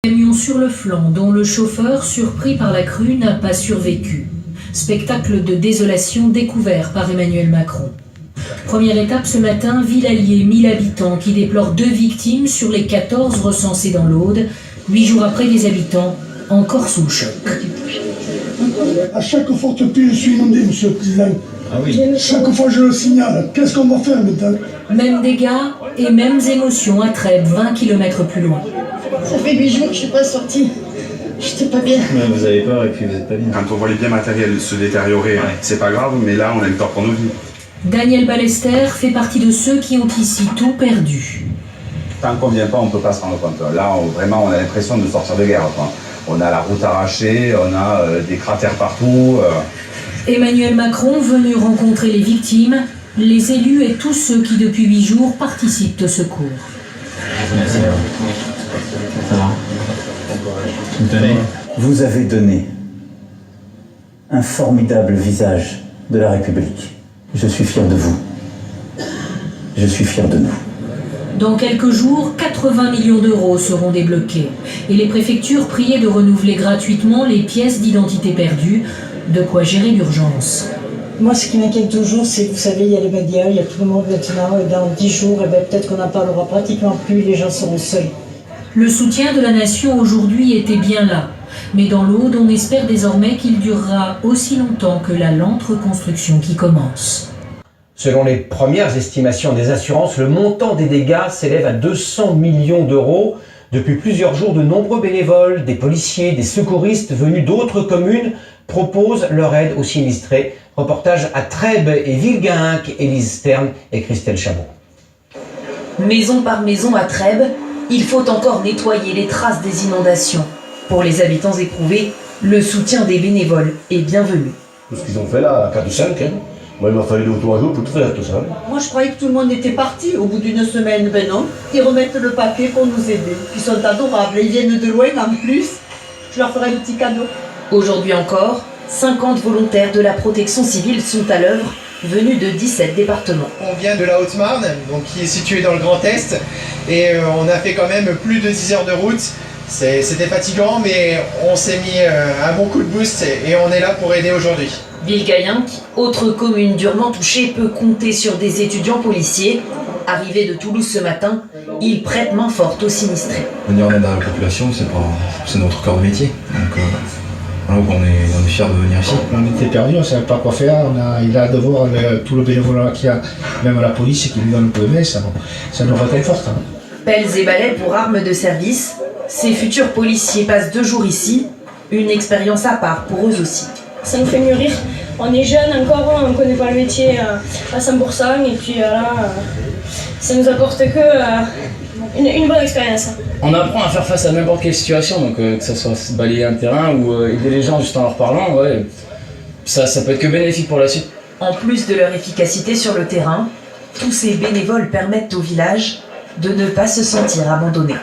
Camion sur le flanc dont le chauffeur, surpris par la crue, n'a pas survécu. Spectacle de désolation découvert par Emmanuel Macron. Première étape ce matin, Villalier, 1000 habitants qui déplorent 2 victimes sur les 14 recensées dans l'Aude. 8 jours après, les habitants encore sous le choc. À chaque forte pluie, je suis inondé, monsieur le président. Ah oui. Chaque fois, je le signale. Qu'est-ce qu'on va faire maintenant? Mêmes dégâts et mêmes émotions à Trèbes, 20 km plus loin. Ça fait 8 jours que je suis pas sortie. J'étais pas bien. Mais vous avez peur et puis vous êtes pas bien. Quand on voit les biens matériels se détériorer, c'est pas grave, mais là, on a une peur pour nos vies. Daniel Ballester fait partie de ceux qui ont ici tout perdu. Tant qu'on vient pas, on peut pas se rendre compte. Là, vraiment, on a l'impression de sortir de guerre, quoi. On a la route arrachée, on a des cratères partout. Emmanuel Macron venu rencontrer les victimes, les élus et tous ceux qui depuis 8 jours participent au secours. Ça va. Vous tenez. Vous avez donné un formidable visage de la République. Je suis fier de vous. Je suis fier de nous. Dans quelques jours, 80 millions d'euros seront débloqués et les préfectures priées de renouveler gratuitement les pièces d'identité perdues, de quoi gérer l'urgence. Moi, ce qui m'inquiète toujours, c'est que vous savez, il y a les médias, il y a tout le monde maintenant, et dans 10 jours, peut-être qu'on n'en parlera pratiquement plus, les gens seront seuls. Le soutien de la nation aujourd'hui était bien là, mais dans l'Aude, on espère désormais qu'il durera aussi longtemps que la lente reconstruction qui commence. Selon les premières estimations des assurances, le montant des dégâts s'élève à 200 millions d'euros. Depuis plusieurs jours, de nombreux bénévoles, des policiers, des secouristes venus d'autres communes proposent leur aide aux sinistrés. Reportage à Trèbes et Villegainc, Élise Stern et Christelle Chabot. Maison par maison à Trèbes, il faut encore nettoyer les traces des inondations. Pour les habitants éprouvés, le soutien des bénévoles est bienvenu. Tout ce qu'ils ont fait là, à 4 ou 5, moi il m'a fallu 2 ou 3 jours pour tout faire tout ça. Moi, je croyais que tout le monde était parti au bout d'une semaine, ben non. Ils remettent le papier pour nous aider. Ils sont adorables, ils viennent de loin en plus. Je leur ferai un petit cadeau. Aujourd'hui encore, 50 volontaires de la protection civile sont à l'œuvre, venus de 17 départements. On vient de la Haute-Marne, donc qui est située dans le Grand Est, et on a fait quand même plus de 10 heures de route. C'était fatigant, mais on s'est mis un bon coup de boost et on est là pour aider aujourd'hui. Villegainc, autre commune durement touchée, peut compter sur des étudiants policiers. Arrivés de Toulouse ce matin, ils prêtent main forte aux sinistrés. Venir en aide à la population, c'est notre corps de métier. Donc on est fiers de venir ici. On était perdus, on ne savait pas quoi faire. Il a de voir tout le bénévolat qu'il y a, même la police qui lui donne un peu de main, ça nous réconforte. Pelles et balais pour armes de service. Ces futurs policiers passent 2 jours ici, une expérience à part pour eux aussi. Ça nous fait mûrir. On est jeunes encore, on ne connaît pas le métier à 100%, et puis là, ça nous apporte que une bonne expérience. On apprend à faire face à n'importe quelle situation, donc que ce soit balayer un terrain ou aider les gens juste en leur parlant, ça peut être que bénéfique pour la suite. En plus de leur efficacité sur le terrain, tous ces bénévoles permettent au village de ne pas se sentir abandonné.